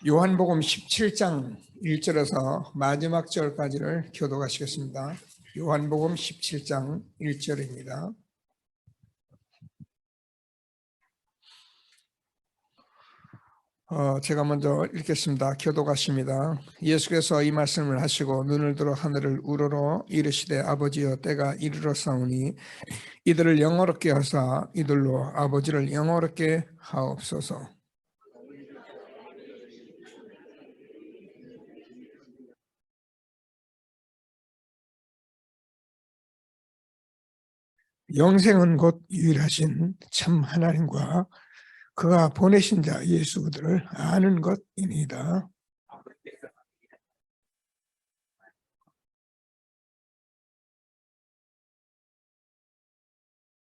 요한복음 17장 1절에서 마지막 절까지를 교독하시겠습니다. 요한복음 17장 1절입니다. 제가 먼저 읽겠습니다. 교독하십니다. 예수께서 이 말씀을 하시고 눈을 들어 하늘을 우러러 이르시되 아버지여 때가 이르렀사오니 이들을 영화롭게 하사 이들로 아버지를 영화롭게 하옵소서. 영생은 곧 유일하신 참 하나님과 그가 보내신 자 예수 그들을 아는 것입니다.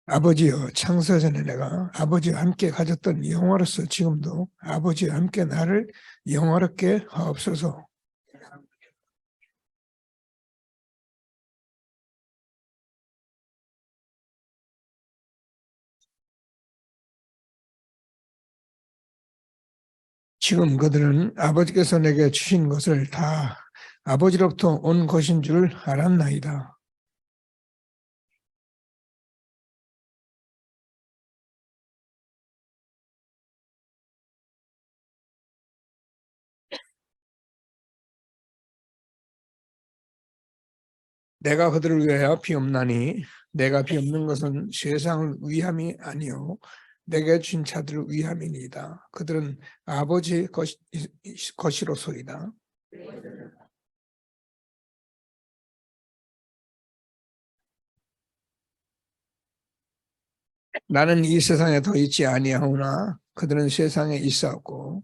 아버지여, 창세전에 내가 아버지와 함께 가졌던 영화로서 지금도 아버지와 함께 나를 영화롭게 하옵소서. 지금 그들은 아버지께서 내게 주신 것을 다 아버지로부터 온 것인 줄 알았나이다. 내가 그들을 위하여 비옵나니 내가 비옵는 것은 세상을 위함이 아니요 내게 주신 자들을 위함이니이다. 그들은 아버지 것이로소이다. 나는 이 세상에 더 있지 아니하오나 그들은 세상에 있사옵고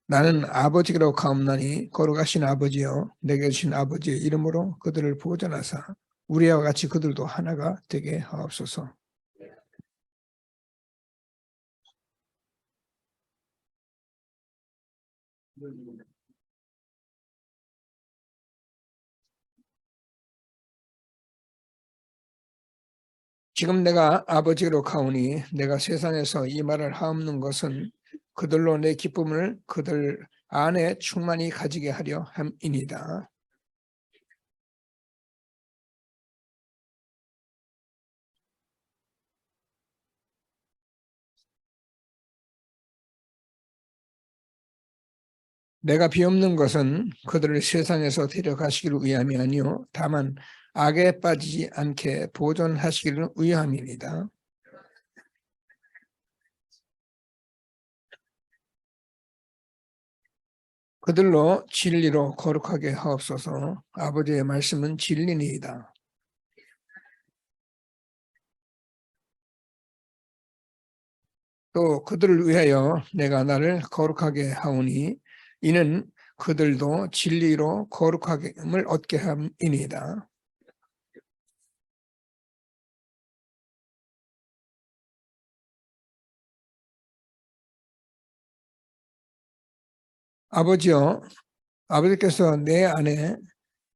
나는 아버지로 가옵나니 거룩하신 아버지여 내게 주신 아버지의 이름으로 그들을 보존하사 우리와 같이 그들도 하나가 되게 하옵소서. 지금 내가 아버지로 가오니 내가 세상에서 이 말을 하옵는 것은 그들로 내 기쁨을 그들 안에 충만히 가지게 하려 함이니이다. 내가 비옵는 것은 그들을 세상에서 데려가시기를 위함이 아니요 다만 악에 빠지지 않게 보존하시기를 위함입니다. 그들로 진리로 거룩하게 하옵소서. 아버지의 말씀은 진리니이다. 또 그들을 위하여 내가 나를 거룩하게 하오니 이는 그들도 진리로 거룩함을 얻게 함이니이다. 아버지여, 아버지께서 내 안에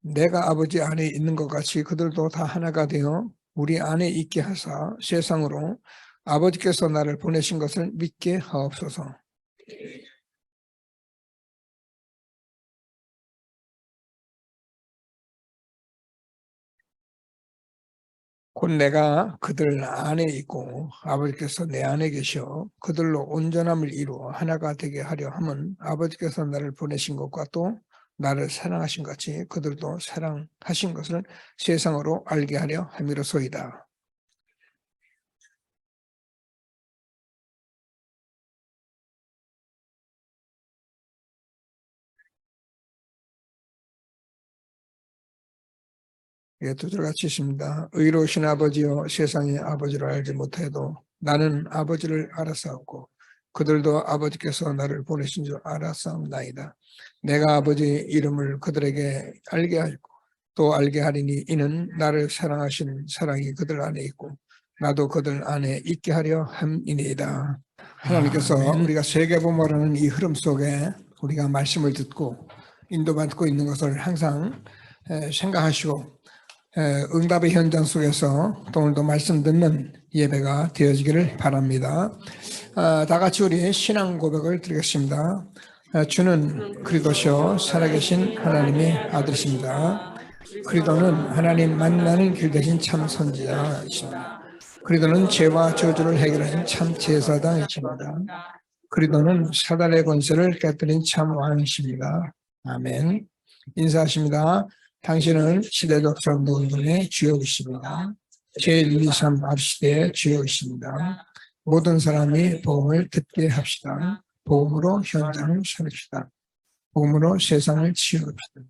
내가 아버지 안에 있는 것 같이 그들도 다 하나가 되어 우리 안에 있게 하사 세상으로 아버지께서 나를 보내신 것을 믿게 하옵소서. 곧 내가 그들 안에 있고 아버지께서 내 안에 계셔 그들로 온전함을 이루어 하나가 되게 하려 함은 아버지께서 나를 보내신 것과 또 나를 사랑하신 같이 그들도 사랑하신 것을 세상으로 알게 하려 함이로소이다. 예, 두 절 같이 있습니다. 의로우신 아버지여 세상의 아버지를 알지 못해도 나는 아버지를 알았사옵고 그들도 아버지께서 나를 보내신 줄 알았사옵나이다. 내가 아버지의 이름을 그들에게 알게 하고 또 알게 하리니 이는 나를 사랑하신 사랑이 그들 안에 있고 나도 그들 안에 있게 하려 함이니이다. 하나님께서 우리가 세계보모라는 이 흐름 속에 우리가 말씀을 듣고 인도받고 있는 것을 항상 생각하시고 응답의 현장 속에서 또 오늘도 말씀 듣는 예배가 되어지기를 바랍니다. 다 같이 우리 신앙 고백을 드리겠습니다. 주는 그리스도시요 살아계신 하나님의 아들이십니다. 그리스도는 하나님 만나는 길 대신 참 선지자이십니다. 그리스도는 죄와 저주를 해결하신 참 제사장이십니다. 그리스도는 사단의 권세를 깨뜨린 참 왕이십니다. 아멘. 인사하십니다. 당신은 시대적 전도운동의 주역이십니다. 제1, 2, 3 앞시대의 주역이십니다. 모든 사람이 복음을 듣게 합시다. 복음으로 현장을 살립시다. 복음으로 세상을 치유합시다.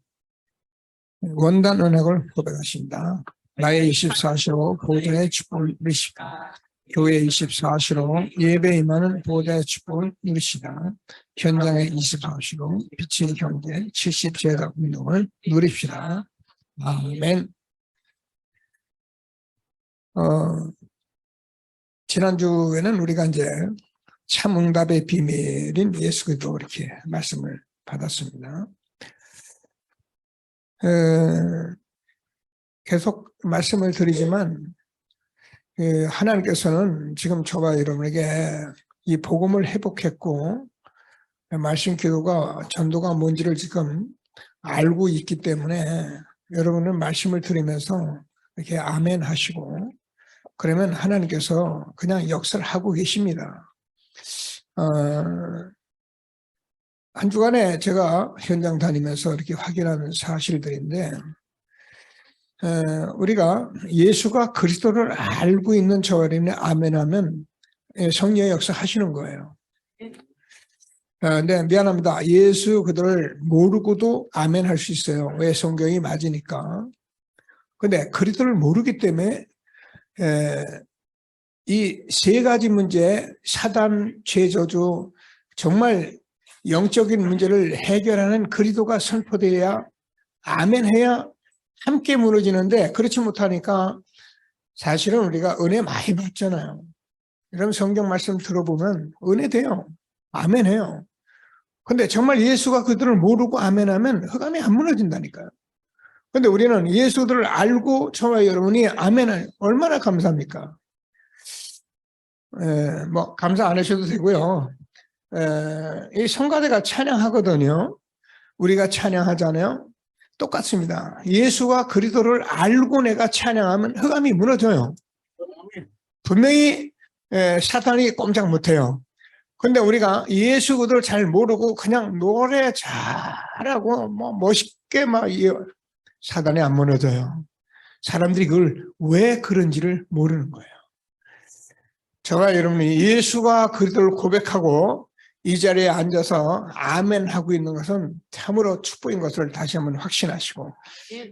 원단 언약을 고백하십니다. 나의 24시로 보호자의 축복을 누리시다. 교회 24시로 예배 임하는 보호자의 축복을 누리시다. 현장의 24시로 빛의 경제 70제작 운동을 누립시다. 아멘. 지난주에는 우리가 이제 참응답의 비밀인 예수 그리스도 이렇게 말씀을 받았습니다. 계속 말씀을 드리지만 하나님께서는 지금 저와 여러분에게 이 복음을 회복했고 말씀 기도가 전도가 뭔지를 지금 알고 있기 때문에 여러분은 말씀을 들으면서 이렇게 아멘 하시고 그러면 하나님께서 그냥 역사를 하고 계십니다. 한 주간에 제가 현장 다니면서 이렇게 확인하는 사실들인데 우리가 예수가 그리스도를 알고 있는 저와 여러분이 아멘하면 성령의 역사 하시는 거예요. 근데 미안합니다. 예수 그들을 모르고도 아멘할 수 있어요. 왜? 성경이 맞으니까. 근데 그리스도를 모르기 때문에 이 세 가지 문제, 사단, 죄, 저주, 정말 영적인 문제를 해결하는 그리스도가 선포되어야 아멘해야 함께 무너지는데 그렇지 못하니까 사실은 우리가 은혜 많이 받잖아요. 여러분 성경 말씀 들어보면 은혜 돼요. 아멘해요. 근데 정말 예수가 그들을 모르고 아멘하면 흑암이 안 무너진다니까요. 근데 우리는 예수들을 알고 저와 여러분이 아멘을 얼마나 감사합니까? 뭐 감사 안 하셔도 되고요. 이 성가대가 찬양하거든요. 우리가 찬양하잖아요. 똑같습니다. 예수와 그리스도를 알고 내가 찬양하면 흑암이 무너져요. 분명히 사탄이 꼼짝 못해요. 근데 우리가 예수 그리스도를 잘 모르고 그냥 노래 잘하고 뭐 멋있게 막 사단이 안 무너져요. 사람들이 그걸 왜 그런지를 모르는 거예요. 저와 여러분이 예수가 그리스도를 고백하고 이 자리에 앉아서 아멘 하고 있는 것은 참으로 축복인 것을 다시 한번 확신하시고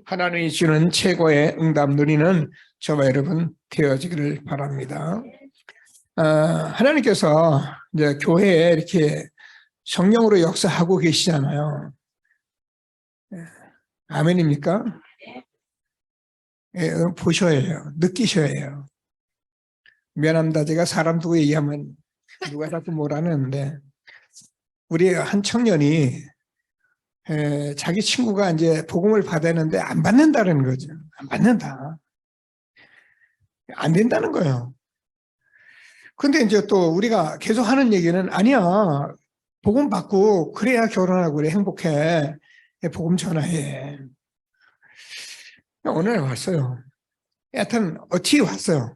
하나님이 주는 최고의 응답 누리는 저와 여러분 되어지기를 바랍니다. 하나님께서 이제 교회에 이렇게 성령으로 역사하고 계시잖아요. 아멘입니까? 보셔야 해요. 느끼셔야 해요. 미안합니다. 제가 사람 두고 얘기하면 누가 자꾸 뭐라는데 우리 한 청년이 자기 친구가 이제 복음을 받았는데 안 받는다는 거죠. 안 받는다. 안 된다는 거예요. 근데 이제 또 우리가 계속 하는 얘기는 아니야. 복음 받고 그래야 결혼하고 그래 행복해. 복음 전화해. 오늘 왔어요. 하여튼 어찌 왔어요.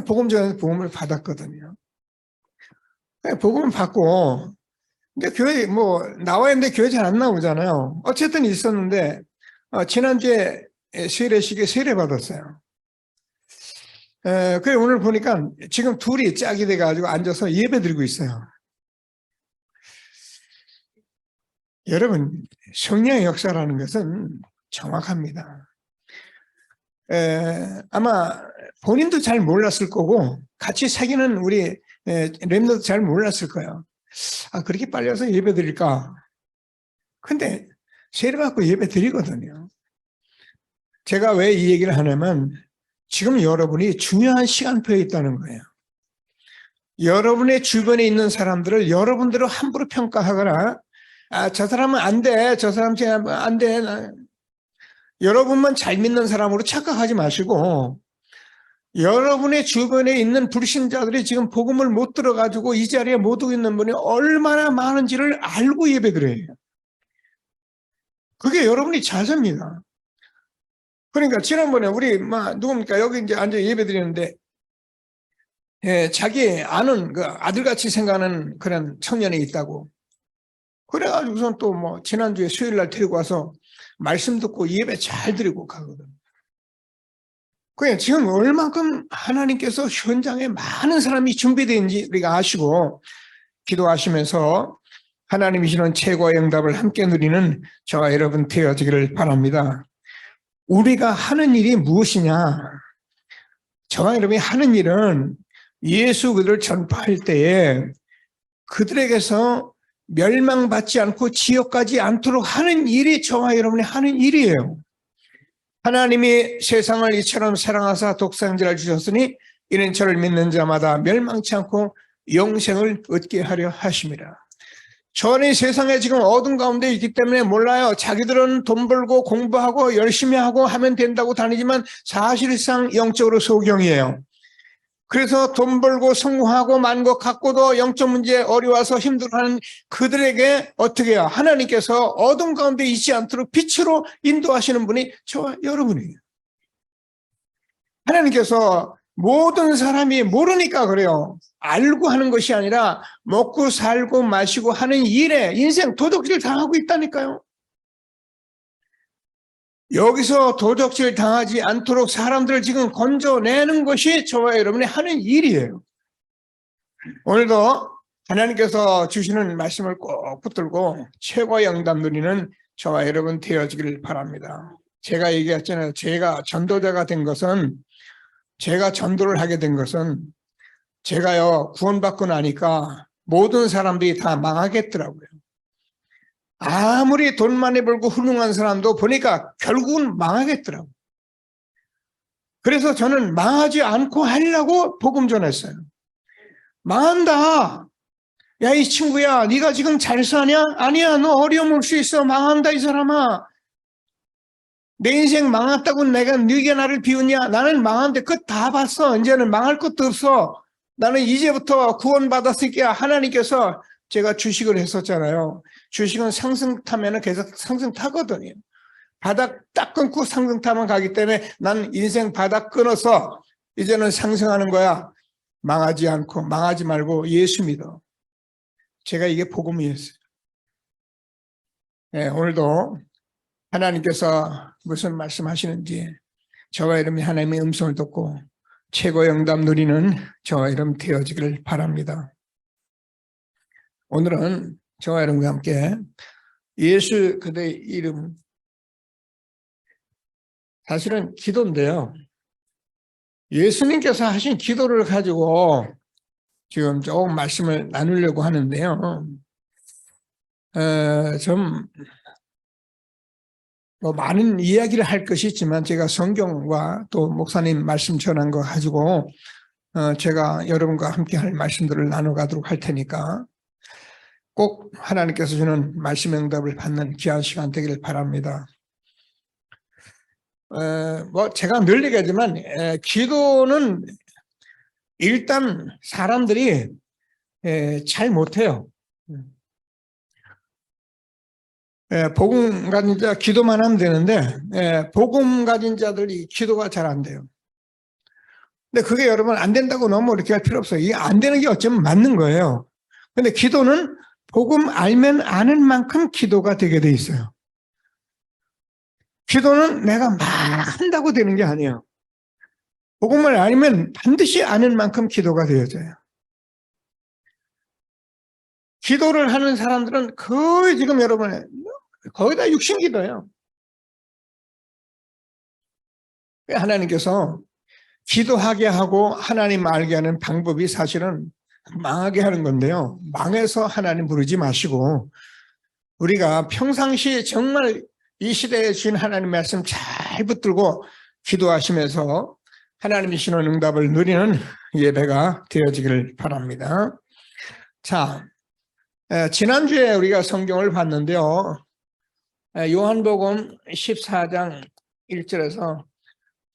복음 전화해서 복음을 받았거든요. 복음을 받고 근데 교회 뭐 나와야 하는데 교회 잘 안 나오잖아요. 어쨌든 있었는데 지난주에 세례식에 세례 받았어요. 그래 오늘 보니까 지금 둘이 짝이 돼가지고 앉아서 예배 드리고 있어요. 여러분 성령의 역사라는 것은 정확합니다. 아마 본인도 잘 몰랐을 거고 같이 사귀는 우리 렘너도 잘 몰랐을 거예요. 그렇게 빨리 와서 예배 드릴까? 근데 세례받고 예배 드리거든요. 제가 왜 이 얘기를 하냐면 지금 여러분이 중요한 시간표에 있다는 거예요. 여러분의 주변에 있는 사람들을 여러분들로 함부로 평가하거나 저 사람은 안 돼. 저 사람 안 돼. 여러분만 잘 믿는 사람으로 착각하지 마시고 여러분의 주변에 있는 불신자들이 지금 복음을 못 들어가지고 이 자리에 못 오고 있는 분이 얼마나 많은지를 알고 예배드려요. 그게 여러분이 자세입니다. 그러니까 지난번에 우리 누굽니까? 여기 이제 앉아 예배드리는데 자기 아는 그 아들같이 생각하는 그런 청년이 있다고. 그래가지고선 또 지난주에 수요일날 데리고 와서 말씀 듣고 예배 잘 드리고 가거든. 그냥 지금 얼만큼 하나님께서 현장에 많은 사람이 준비되는지 우리가 아시고 기도하시면서 하나님이 주는 최고의 응답을 함께 누리는 저와 여러분 되어지기를 바랍니다. 우리가 하는 일이 무엇이냐? 저와 여러분이 하는 일은 예수 그들을 전파할 때에 그들에게서 멸망받지 않고 지옥 가지 않도록 하는 일이 저와 여러분이 하는 일이에요. 하나님이 세상을 이처럼 사랑하사 독생자를 주셨으니 이는 저를 믿는 자마다 멸망치 않고 영생을 얻게 하려 하심이라. 저는 세상에 지금 어둠 가운데 있기 때문에 몰라요. 자기들은 돈 벌고 공부하고 열심히 하고 하면 된다고 다니지만 사실상 영적으로 소경이에요. 그래서 돈 벌고 성공하고 많은 것 갖고도 영적 문제에 어려워서 힘들어하는 그들에게 어떻게 해요? 하나님께서 어둠 가운데 있지 않도록 빛으로 인도하시는 분이 저와 여러분이에요. 하나님께서 모든 사람이 모르니까 그래요. 알고 하는 것이 아니라 먹고 살고 마시고 하는 일에 인생 도둑질 당하고 있다니까요. 여기서 도적질 당하지 않도록 사람들을 지금 건져내는 것이 저와 여러분이 하는 일이에요. 오늘도 하나님께서 주시는 말씀을 꼭 붙들고 최고의 응답 누리는 저와 여러분 되어지기를 바랍니다. 제가 얘기했잖아요. 제가 전도자가 된 것은, 제가 전도를 하게 된 것은 제가요 구원받고 나니까 모든 사람들이 다 망하겠더라고요. 아무리 돈 많이 벌고 훌륭한 사람도 보니까 결국은 망하겠더라고요. 그래서 저는 망하지 않고 하려고 복음 전했어요. 망한다. 야, 이 친구야, 네가 지금 잘 사냐? 아니야, 너 어려움 올 수 있어. 망한다, 이 사람아. 내 인생 망했다고 네가 나를 비웃냐? 나는 망한데 끝 다 봤어. 이제는 망할 것도 없어. 나는 이제부터 구원받았으니까 하나님께서, 제가 주식을 했었잖아요. 주식은 상승 타면은 계속 상승 타거든요. 바닥 딱 끊고 상승 타면 가기 때문에 난 인생 바닥 끊어서 이제는 상승하는 거야. 망하지 않고, 망하지 말고 예수 믿어. 제가 이게 복음이었어요. 네, 오늘도 하나님께서 무슨 말씀하시는지 저와 여러분이 하나님의 음성을 듣고 최고의 응답 누리는 저와 여러분 되어지기를 바랍니다. 오늘은 저와 여러분과 함께 예수 그대의 이름, 사실은 기도인데요. 예수님께서 하신 기도를 가지고 지금 조금 말씀을 나누려고 하는데요. 좀 많은 이야기를 할 것이 있지만 제가 성경과 또 목사님 말씀 전한 거 가지고 제가 여러분과 함께 할 말씀들을 나눠가도록 할 테니까 꼭 하나님께서 주는 말씀 응답을 받는 귀한 시간 되기를 바랍니다. 제가 늘 얘기하지만 기도는 일단 사람들이 잘 못해요. 복음 가진 자 기도만 하면 되는데 복음 가진 자들이 기도가 잘 안 돼요. 근데 그게 여러분 안 된다고 너무 이렇게 할 필요 없어요. 이게 안 되는 게 어쩌면 맞는 거예요. 근데 기도는 복음 알면 아는 만큼 기도가 되게 돼 있어요. 기도는 내가 막 한다고 되는 게 아니에요. 복음을 알면 반드시 아는 만큼 기도가 되어져요. 기도를 하는 사람들은 거의 지금 여러분 거의 다 육신기도예요. 하나님께서 기도하게 하고 하나님 알게 하는 방법이 사실은 망하게 하는 건데요. 망해서 하나님 부르지 마시고 우리가 평상시에 정말 이 시대에 주신 하나님 말씀 잘 붙들고 기도하시면서 하나님이 주시는 응답을 누리는 예배가 되어지기를 바랍니다. 자, 지난주에 우리가 성경을 봤는데요. 요한복음 14장 1절에서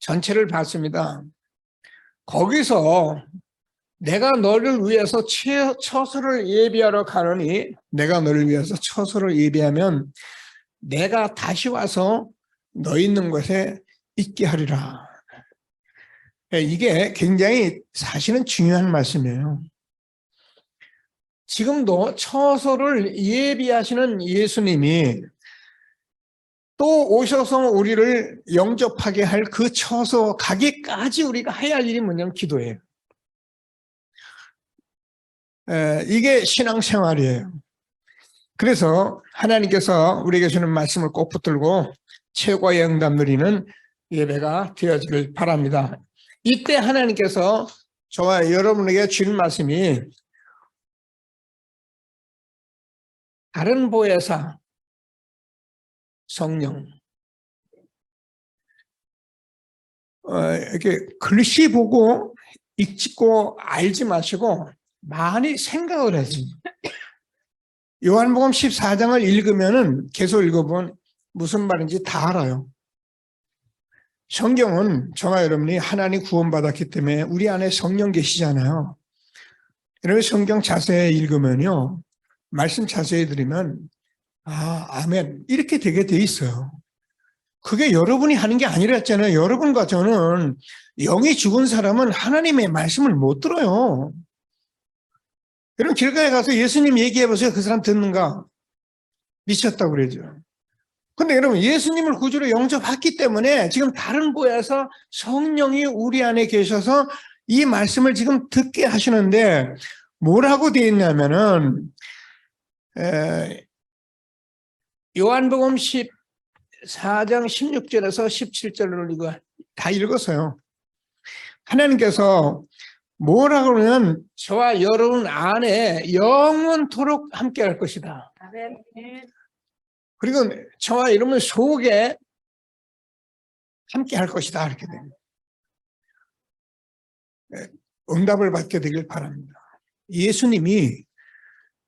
전체를 봤습니다. 거기서 내가 너를 위해서 처소를 예비하러 가느니 내가 너를 위해서 처소를 예비하면 내가 다시 와서 너 있는 곳에 있게 하리라. 이게 굉장히 사실은 중요한 말씀이에요. 지금도 처소를 예비하시는 예수님이 또 오셔서 우리를 영접하게 할 그 처소 가기까지 우리가 해야 할 일이 뭐냐면 기도예요. 이게 신앙생활이에요. 그래서 하나님께서 우리에게 주는 말씀을 꼭 붙들고 최고의 응답 누리는 예배가 되어지길 바랍니다. 이때 하나님께서 저와 여러분에게 주는 말씀이 다른 보혜사 성령, 이렇게 글씨 보고 읽고 알지 마시고 많이 생각을 하세요. 요한복음 14장을 읽으면은 계속 읽어보면 무슨 말인지 다 알아요. 성경은 저와 여러분이 하나님 구원받았기 때문에 우리 안에 성령 계시잖아요. 여러분 성경 자세히 읽으면요. 말씀 자세히 들으면 아멘 이렇게 되게 돼 있어요. 그게 여러분이 하는 게 아니라 했잖아요. 여러분과 저는 영이 죽은 사람은 하나님의 말씀을 못 들어요. 여러분 길가에 가서 예수님 얘기해보세요. 그 사람 듣는가? 미쳤다고 그러죠. 근데 여러분 예수님을 구주로 영접했기 때문에 지금 다른 보혜사 성령이 우리 안에 계셔서 이 말씀을 지금 듣게 하시는데 뭐라고 되어 있냐면은 요한복음 14장 16절에서 17절을 이거 다 읽었어요. 하나님께서 뭐라고 그러면 저와 여러분 안에 영원토록 함께 할 것이다. 그리고 저와 여러분 속에 함께 할 것이다. 이렇게 됩니다. 응답을 받게 되길 바랍니다. 예수님이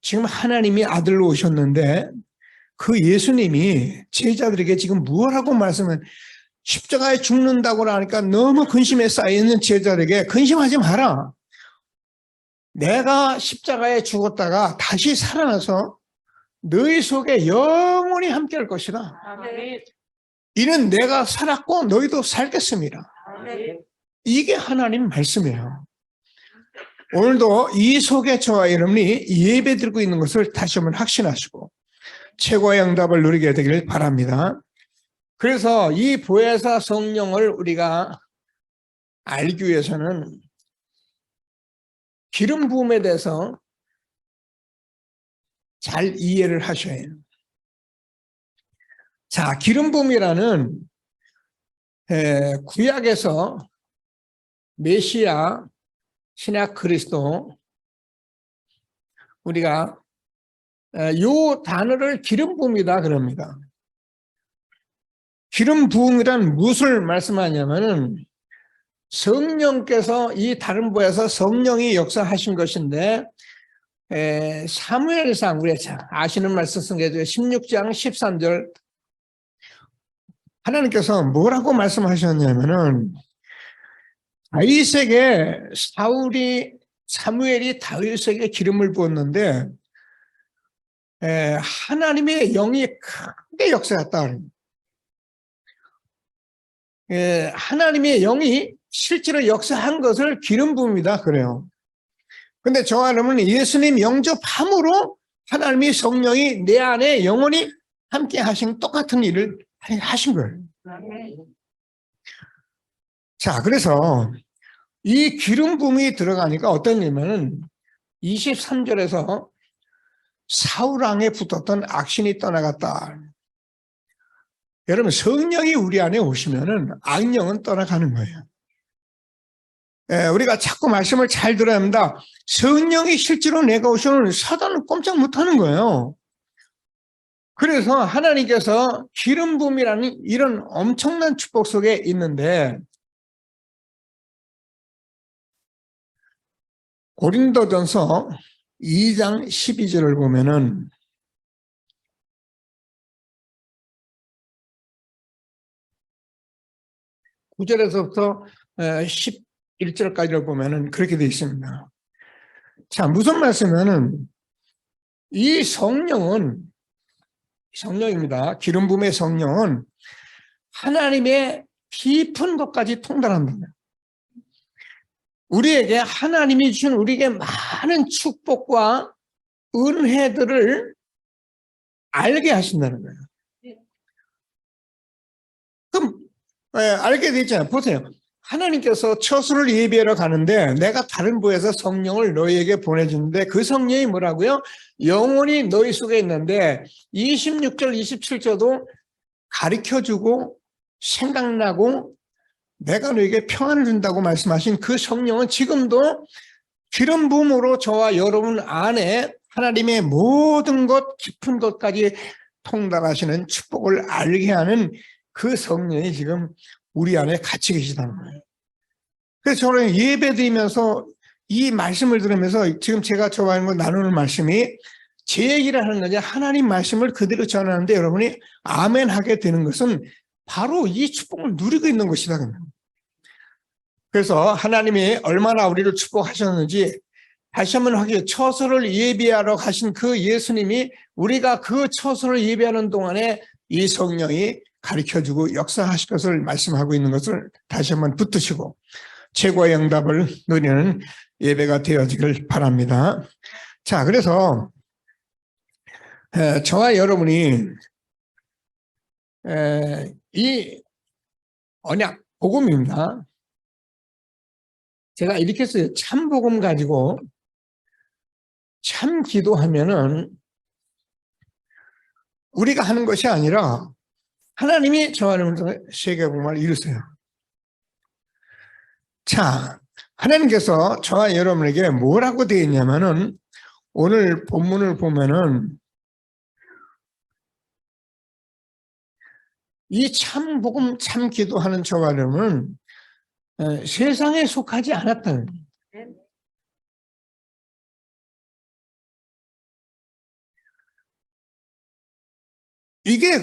지금 하나님이 아들로 오셨는데 그 예수님이 제자들에게 지금 무엇하고 말씀을 십자가에 죽는다고 하니까 너무 근심에 쌓여있는 제자들에게 근심하지 마라. 내가 십자가에 죽었다가 다시 살아나서 너희 속에 영원히 함께 할 것이다. 아멘. 이는 내가 살았고 너희도 살겠습니다. 아멘. 이게 하나님 말씀이에요. 오늘도 이 속에 저와 여러분이 예배 드리고 있는 것을 다시 한번 확신하시고 최고의 응답을 누리게 되길 바랍니다. 그래서 이 보혜사 성령을 우리가 알기 위해서는 기름 부음에 대해서 잘 이해를 하셔야 해요. 자, 기름 부음이라는 구약에서 메시아, 신약 그리스도 우리가 요 단어를 기름 부음이다 그럽니다. 기름 부음이란 무엇을 말씀하냐면은 성령께서 이 다른 보혜사 성령이 역사하신 것인데 사무엘상 우리 아시는 말씀 성경에 16장 13절 하나님께서 뭐라고 말씀하셨냐면은 다윗에게 사무엘이 다윗에게 기름을 부었는데 하나님의 영이 크게 역사했다. 하나님의 영이 실제로 역사한 것을 기름 부음이다 그래요. 근데 저와 여러분은 예수님 영접함으로 하나님의 성령이 내 안에 영원히 함께 하신 똑같은 일을 하신 거예요. 자, 그래서 이 기름 부음이 들어가니까 어떤 일이냐면 23절에서 사울 왕에 붙었던 악신이 떠나갔다. 여러분 성령이 우리 안에 오시면은 악령은 떠나가는 거예요. 우리가 자꾸 말씀을 잘 들어야 합니다. 성령이 실제로 내가 오시면 사단은 꼼짝 못하는 거예요. 그래서 하나님께서 기름 부음이라는 이런 엄청난 축복 속에 있는데 고린도전서 2장 12절을 보면은 (9절에서부터) 1절까지를 보면은 그렇게 되어 있습니다. 자, 무슨 말씀이냐면 이 성령입니다. 기름 부음의 성령은 하나님의 깊은 것까지 통달한다. 우리에게 하나님이 주신 우리에게 많은 축복과 은혜들을 알게 하신다는 거예요. 그럼 알게 되잖아요. 보세요. 하나님께서 처소를 예비하러 가는데 내가 다른 부에서 성령을 너희에게 보내주는데 그 성령이 뭐라고요? 영원히 너희 속에 있는데 26절 27절도 가르쳐주고 생각나고 내가 너에게 평안을 준다고 말씀하신 그 성령은 지금도 기름 부음으로 저와 여러분 안에 하나님의 모든 것 깊은 것까지 통달하시는 축복을 알게 하는 그 성령이 지금 우리 안에 같이 계시다는 거예요. 그래서 저는 예배드리면서 이 말씀을 들으면서 지금 제가 저와 나누는 말씀이 제 얘기를 하는 거지 하나님 말씀을 그대로 전하는데 여러분이 아멘 하게 되는 것은 바로 이 축복을 누리고 있는 것이다. 그래서 하나님이 얼마나 우리를 축복하셨는지 다시 한번 하기에 처소를 예비하러 가신 그 예수님이 우리가 그 처소를 예비하는 동안에 이 성령이 가르쳐주고 역사하실 것을 말씀하고 있는 것을 다시 한번 붙드시고 최고의 응답을 누리는 예배가 되어지길 바랍니다. 자, 그래서 저와 여러분이 이 언약 복음입니다. 제가 이렇게 했어요. 참 복음 가지고 참 기도하면은 우리가 하는 것이 아니라 하나님이 저와 여러분을 통해 세계복음을 이루세요. 자, 하나님께서 저와 여러분에게 뭐라고 되어 있냐면은 오늘 본문을 보면은 이 참 복음 참 기도하는 저와 여러분은 세상에 속하지 않았다는 거예요. 이게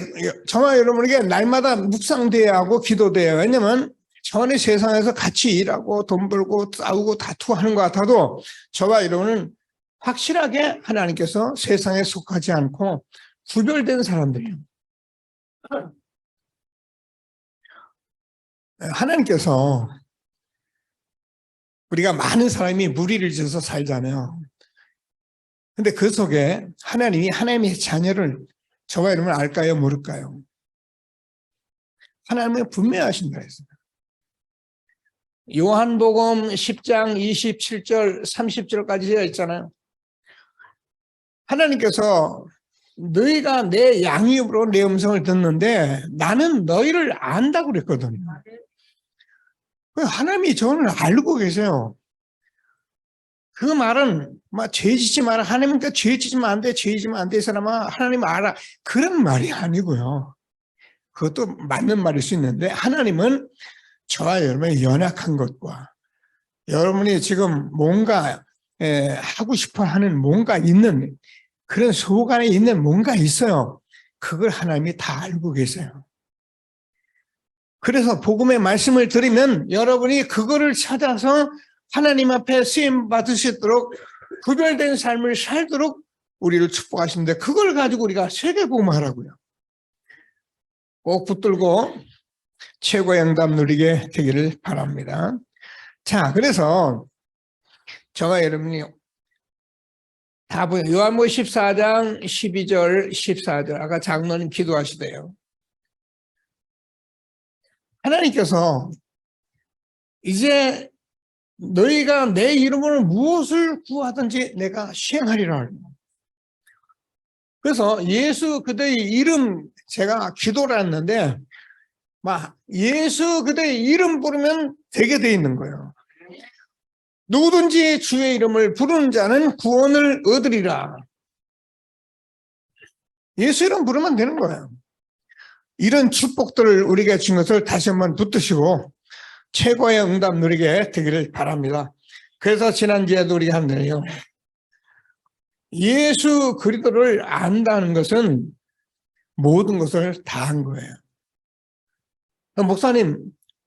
저와 여러분에게 날마다 묵상돼야 하고 기도돼야 해요. 왜냐면 전에 세상에서 같이 일하고 돈 벌고 싸우고 다투하는 것 같아도 저와 여러분은 확실하게 하나님께서 세상에 속하지 않고 구별된 사람들이에요. 하나님께서 우리가 많은 사람이 무리를 지어서 살잖아요. 근데 그 속에 하나님이 하나님의 자녀를 저와 여러분 알까요? 모를까요? 하나님은 분명하신다 했어요. 요한복음 10장 27절 30절까지 되어 있잖아요. 하나님께서 너희가 내 양입으로 내 음성을 듣는데 나는 너희를 안다고 그랬거든요. 하나님이 저를 알고 계세요. 그 말은 죄 짓지 마라. 하나님께 죄 짓으면 안 돼. 죄 짓으면 안 돼. 이 사람아 하나님 알아. 그런 말이 아니고요. 그것도 맞는 말일 수 있는데 하나님은 저와 여러분의 연약한 것과 여러분이 지금 뭔가 하고 싶어 하는 뭔가 있는 그런 속 안에 있는 뭔가 있어요. 그걸 하나님이 다 알고 계세요. 그래서 복음의 말씀을 드리면 여러분이 그거를 찾아서 하나님 앞에 쓰임 받으시도록 구별된 삶을 살도록 우리를 축복하시는데 그걸 가지고 우리가 세계복음하라고요. 꼭 붙들고 최고의 응답 누리게 되기를 바랍니다. 자, 그래서 저와 여러분이 다 보여. 요한복음 14장 12절 14절 아까 장로님 기도하시대요. 하나님께서 이제 너희가 내 이름으로 무엇을 구하든지 내가 시행하리라. 그래서 예수 그대의 이름 제가 기도를 했는데 예수 그대의 이름 부르면 되게 돼 있는 거예요. 누구든지 주의 이름을 부르는 자는 구원을 얻으리라. 예수 이름 부르면 되는 거예요. 이런 축복들을 우리에게 준 것을 다시 한번 붙드시고 최고의 응답 누리게 되기를 바랍니다. 그래서 지난주에도 우리가 한 대요. 예수 그리스도를 안다는 것은 모든 것을 다 한 거예요. 목사님,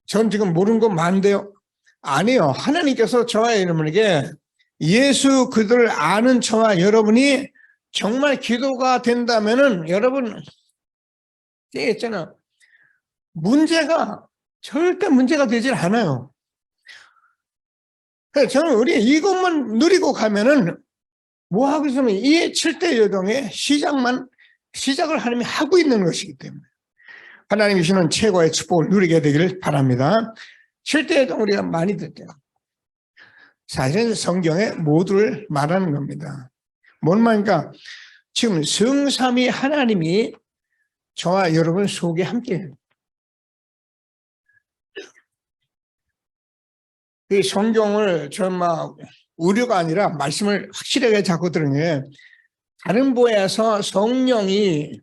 전 지금 모르는 거 많은데요. 아니요. 하나님께서 저와 여러분에게 예수 그들을 아는 저와 여러분이 정말 기도가 된다면은 여러분 있잖아. 문제가 절대 문제가 되질 않아요. 그래서 저는 우리 이것만 누리고 가면은 뭐 하고 있으면 이 7대 여정의 시작을 하나님이 하고 있는 것이기 때문에 하나님이 주시는 최고의 축복을 누리게 되기를 바랍니다. 7대 여정 우리가 많이 듣죠. 사실은 성경에 모두를 말하는 겁니다. 뭔 말인가? 지금 성삼위 하나님이 저와 여러분 속에 함께해요. 이 성경을 정말 우려가 아니라 말씀을 확실하게 잡고 들은 게 다른 보에서 성령이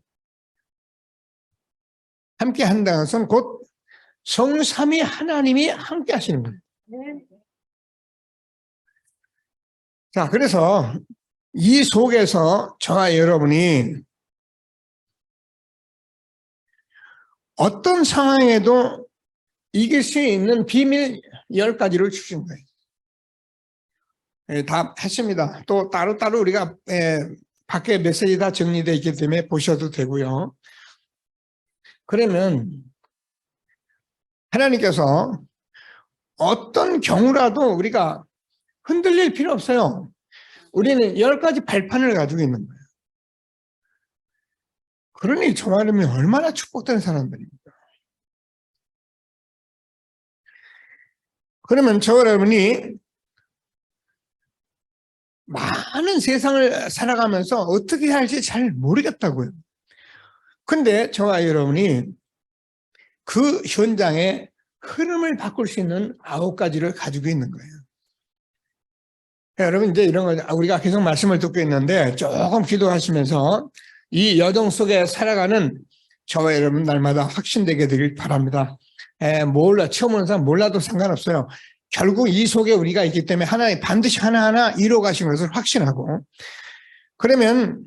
함께 한다는 것은 곧 성삼위 하나님이 함께 하시는 거예요. 자, 그래서 이 속에서 저와 여러분이 어떤 상황에도 이길 수 있는 비밀 10가지를 주신 거예요. 다 했습니다. 또 따로따로 우리가 밖에 메시지 다 정리되어 있기 때문에 보셔도 되고요. 그러면 하나님께서 어떤 경우라도 우리가 흔들릴 필요 없어요. 우리는 10가지 발판을 가지고 있는 거예요. 그러니 저 말하면 얼마나 축복된 사람들입니까? 그러면 저 여러분이 많은 세상을 살아가면서 어떻게 할지 잘 모르겠다고요. 근데 저와 여러분이 그 현장의 흐름을 바꿀 수 있는 9가지를 가지고 있는 거예요. 여러분 이제 이런 거 우리가 계속 말씀을 듣고 있는데 조금 기도하시면서 이 여정 속에 살아가는 저와 여러분 날마다 확신되게 되길 바랍니다. 처음 오는 사람 몰라도 상관없어요. 결국 이 속에 우리가 있기 때문에 하나님 반드시 하나하나 이루어 가신 것을 확신하고 그러면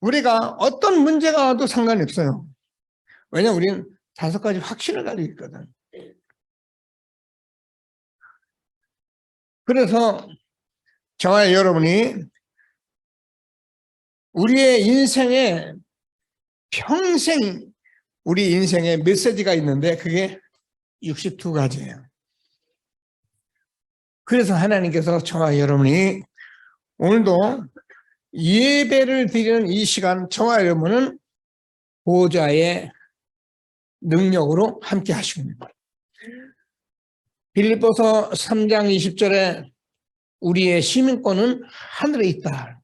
우리가 어떤 문제가 와도 상관이 없어요. 왜냐하면 우리는 5가지 확신을 가지고 있거든. 그래서 저와 여러분이 우리의 인생에 평생 우리 인생에 메시지가 있는데 그게 62가지예요. 그래서 하나님께서 저와 여러분이 오늘도 예배를 드리는 이 시간 저와 여러분은 보호자의 능력으로 함께 하십니다. 빌립보서 3장 20절에 우리의 시민권은 하늘에 있다.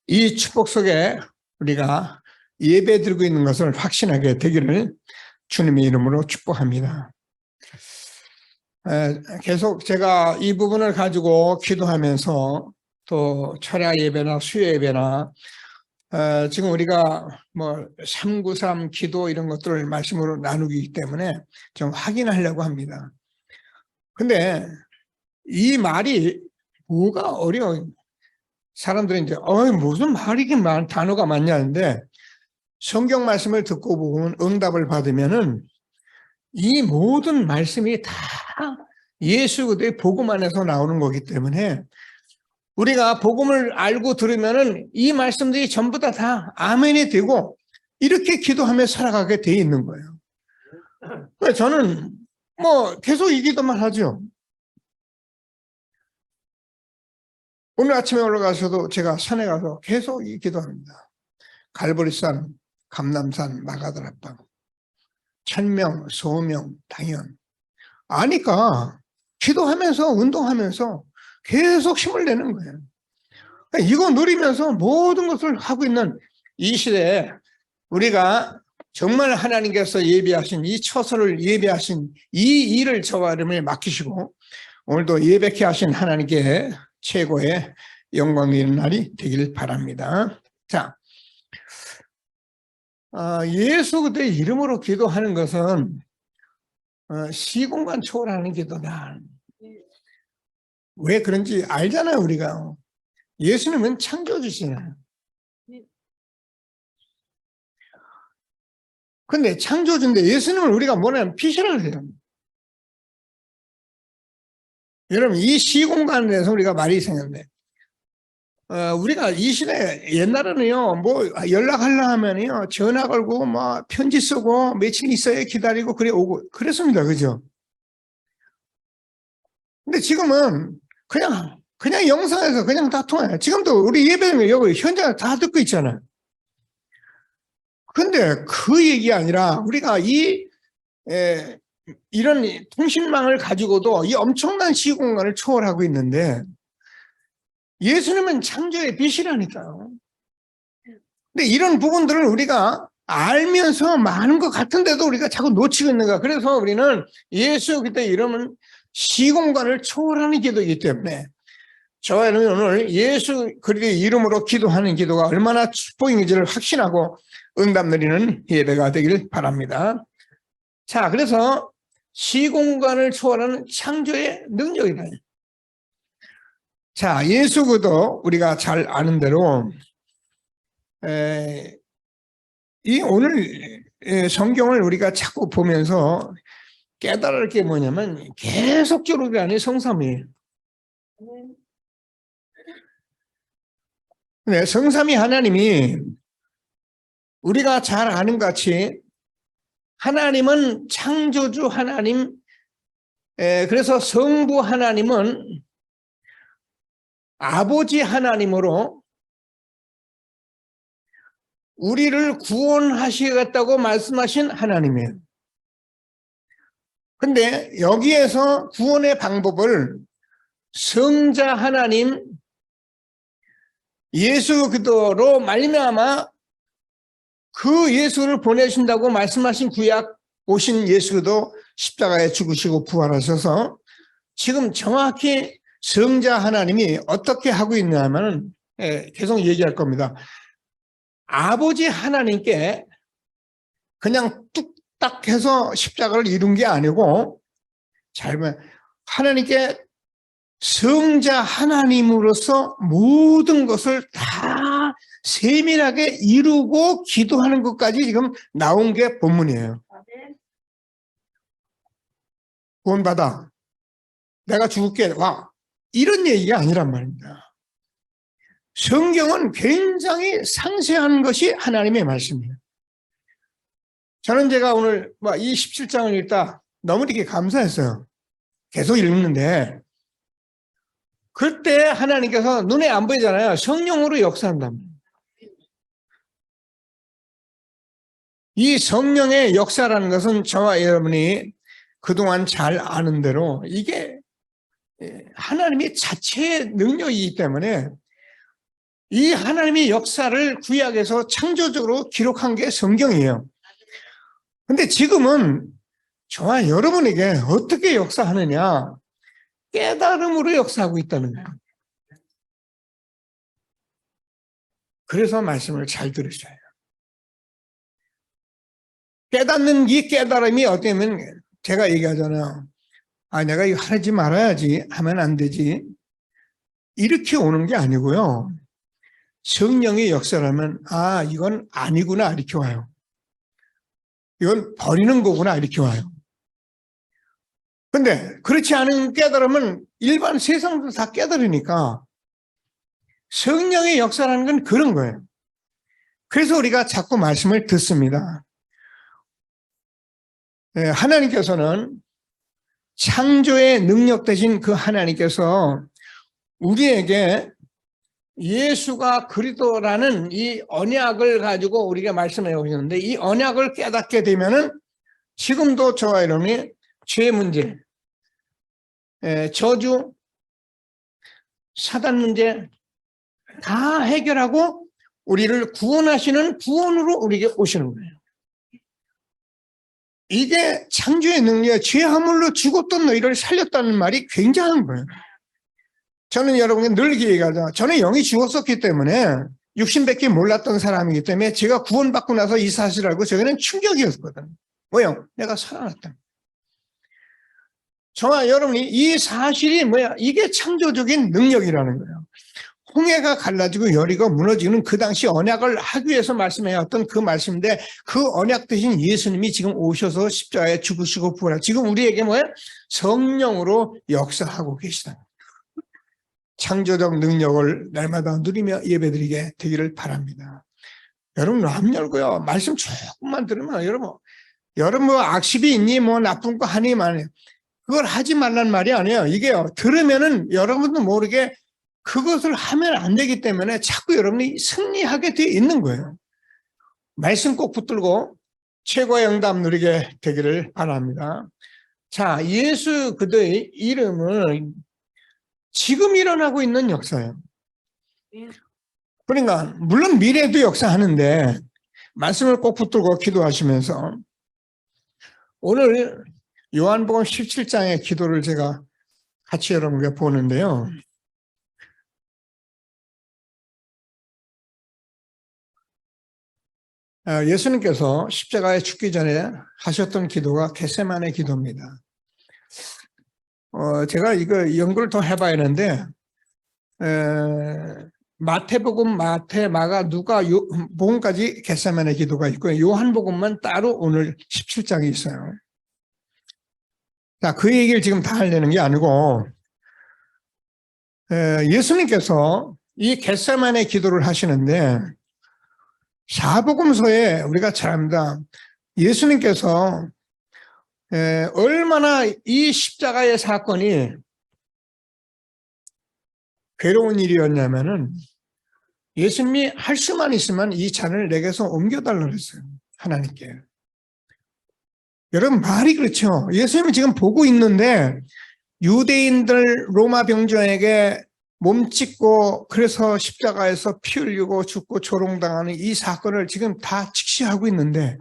이 축복 속에 우리가 예배 드리고 있는 것을 확신하게 되기를 주님의 이름으로 축복합니다. 계속 제가 이 부분을 가지고 기도하면서 또 철야 예배나 수요 예배나 지금 우리가 뭐 393 기도 이런 것들을 말씀으로 나누기 때문에 좀 확인하려고 합니다. 근데 이 말이 뭐가 어려워요. 사람들이 이제 무슨 말이긴 단어가 많냐는데 성경 말씀을 듣고 보면 응답을 받으면은 이 모든 말씀이 다 예수 그리스도의 복음 안에서 나오는 거기 때문에 우리가 복음을 알고 들으면은 이 말씀들이 전부 다 아멘이 되고 이렇게 기도하며 살아가게 돼 있는 거예요. 저는 뭐 계속 이 기도만 하죠. 오늘 아침에 올라가서도 제가 산에 가서 계속 이 기도합니다. 갈보리산, 감남산, 마가다락방, 천명, 소명, 당연. 아니까 기도하면서 운동하면서 계속 힘을 내는 거예요. 이거 누리면서 모든 것을 하고 있는 이 시대에 우리가 정말 하나님께서 예비하신 이 처소를 예비하신 이 일을 저와 여러분에 맡기시고 오늘도 예배케 하신 하나님께 최고의 영광이 있는 날이 되길 바랍니다. 자, 예수 그리스도의 이름으로 기도하는 것은 시공간 초월하는 기도다. 왜 그런지 알잖아요, 우리가. 예수님은 창조주시잖아요. 근데 창조주인데 예수님을 우리가 뭐냐면 피신을 해요. 여러분, 이 시공간에 대해서 우리가 말이 생겼네. 우리가 이 시대 옛날에는요, 뭐 연락하려 하면요, 전화 걸고 뭐 편지 쓰고 며칠 있어야 기다리고 그래 오고 그랬습니다, 그죠? 근데 지금은 그냥 영상에서 그냥 다 통해요. 지금도 우리 예배는 여기 현장에 다 듣고 있잖아요. 근데 그 얘기 아니라 우리가 이런 통신망을 가지고도 이 엄청난 시공간을 초월하고 있는데 예수님은 창조의 빛이라니까요. 근데 이런 부분들을 우리가 알면서 많은 것 같은데도 우리가 자꾸 놓치고 있는 거야. 그래서 우리는 예수 그때 이름은 시공간을 초월하는 기도이기 때문에 저와 여러분 오늘 예수 그리스도의 이름으로 기도하는 기도가 얼마나 축복인지를 확신하고 응답 누리는 예배가 되길 바랍니다. 자, 그래서 시공간을 초월하는 창조의 능력이다. 자, 예수 그리스도 우리가 잘 아는 대로 이 오늘 성경을 우리가 자꾸 보면서 깨달을 게 뭐냐면 계속적으로 그 안에 성삼이에요. 네, 성삼위 하나님이 우리가 잘 아는 같이 하나님은 창조주 하나님, 그래서 성부 하나님은 아버지 하나님으로 우리를 구원하시겠다고 말씀하신 하나님이에요. 근데 여기에서 구원의 방법을 성자 하나님 예수 그리스도로 말미암아 그 예수를 보내신다고 말씀하신 구약 오신 예수 그리스도 십자가에 죽으시고 부활하셔서 지금 정확히 성자 하나님이 어떻게 하고 있냐면 계속 얘기할 겁니다. 아버지 하나님께 그냥 뚝딱 해서 십자가를 이룬 게 아니고 잘 보면 하나님께 성자 하나님으로서 모든 것을 다 세밀하게 이루고 기도하는 것까지 지금 나온 게 본문이에요. 구원받아. 내가 죽을게. 와. 이런 얘기가 아니란 말입니다. 성경은 굉장히 상세한 것이 하나님의 말씀이에요. 저는 제가 오늘 이 17장을 읽다 너무 이렇게 감사했어요. 계속 읽는데 그때 하나님께서 눈에 안 보이잖아요. 성령으로 역사한답니다. 이 성령의 역사라는 것은 저와 여러분이 그동안 잘 아는 대로 이게 하나님의 자체의 능력이기 때문에 이 하나님의 역사를 구약에서 창조적으로 기록한 게 성경이에요. 근데 지금은 저와 여러분에게 어떻게 역사하느냐? 깨달음으로 역사하고 있다는 거예요. 그래서 말씀을 잘 들으셔야 해요. 깨닫는 이 깨달음이 어쩌면 제가 얘기하잖아요. 내가 이거 하지 말아야지 하면 안 되지. 이렇게 오는 게 아니고요. 성령의 역사라면 이건 아니구나 이렇게 와요. 이건 버리는 거구나 이렇게 와요. 근데 그렇지 않은 깨달음은 일반 세상도 다 깨달으니까 성령의 역사라는 건 그런 거예요. 그래서 우리가 자꾸 말씀을 듣습니다. 하나님께서는 창조의 능력 되신 그 하나님께서 우리에게 예수가 그리스도라는 이 언약을 가지고 우리가 말씀해 오셨는데 이 언약을 깨닫게 되면은 지금도 저와 여러분이 죄 문제, 저주, 사단 문제 다 해결하고 우리를 구원하시는 구원으로 우리에게 오시는 거예요. 이게 창조의 능력, 죄 허물로 죽었던 너희를 살렸다는 말이 굉장한 거예요. 저는 여러분께 늘 얘기하죠. 저는 영이 죽었었기 때문에 육신밖에 몰랐던 사람이기 때문에 제가 구원받고 나서 이 사실을 알고 저에게는 충격이었거든. 뭐요? 내가 살아났다. 저와 여러분이 이 사실이 이게 창조적인 능력이라는 거예요. 홍해가 갈라지고 여리고 무너지는 그 당시 언약을 하기 위해서 말씀해왔던 그 말씀인데 그 언약 대신 예수님이 지금 오셔서 십자가에 죽으시고 부활하고 지금 우리에게 뭐예요? 성령으로 역사하고 계시다. 창조적 능력을 날마다 누리며 예배드리게 되기를 바랍니다. 여러분 마음 열고요. 말씀 조금만 들으면 여러분 뭐 악습이 있니 뭐 나쁜 거 하니 말이에요. 그걸 하지 말란 말이 아니에요. 이게요. 들으면은 여러분도 모르게 그것을 하면 안 되기 때문에 자꾸 여러분이 승리하게 되어 있는 거예요. 말씀 꼭 붙들고 최고의 응답 누리게 되기를 바랍니다. 자, 예수 그들의 이름은 지금 일어나고 있는 역사예요. 그러니까 물론 미래도 역사하는데 말씀을 꼭 붙들고 기도하시면서 오늘 요한복음 17장의 기도를 제가 같이 여러분께 보는데요. 예수님께서 십자가에 죽기 전에 하셨던 기도가 겟세마네 기도입니다. 제가 이거 연구를 더 해봐야 하는데 마태복음, 마태, 마가, 누가, 복음까지 겟세마네 기도가 있고요. 요한복음만 따로 오늘 17장이 있어요. 자, 그 얘기를 지금 다 하려는 게 아니고 예수님께서 이 겟세마네 기도를 하시는데 사복음서에 우리가 잘 압니다. 예수님께서 얼마나 이 십자가의 사건이 괴로운 일이었냐면은 예수님이 할 수만 있으면 이 잔을 내게서 옮겨달라고 했어요. 하나님께. 여러분 말이 그렇죠. 예수님이 지금 보고 있는데 유대인들 로마 병정에게 몸짓고 그래서 십자가에서 피 흘리고 죽고 조롱당하는 이 사건을 지금 다 직시하고 있는데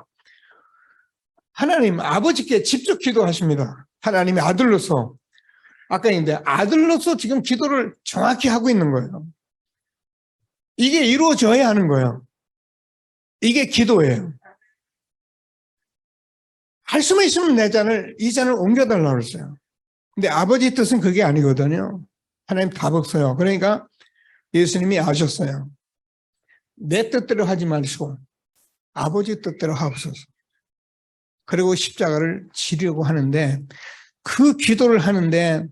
하나님 아버지께 직접 기도하십니다. 하나님의 아들로서. 아까 있는데 아들로서 지금 기도를 정확히 하고 있는 거예요. 이게 이루어져야 하는 거예요. 이게 기도예요. 할 수만 있으면 이 잔을 옮겨달라고 했어요. 근데 아버지 뜻은 그게 아니거든요. 하나님 답 없어요. 그러니까 예수님이 아셨어요. 내 뜻대로 하지 마시고 아버지 뜻대로 하옵소서. 그리고 십자가를 지려고 하는데 그 기도를 하는데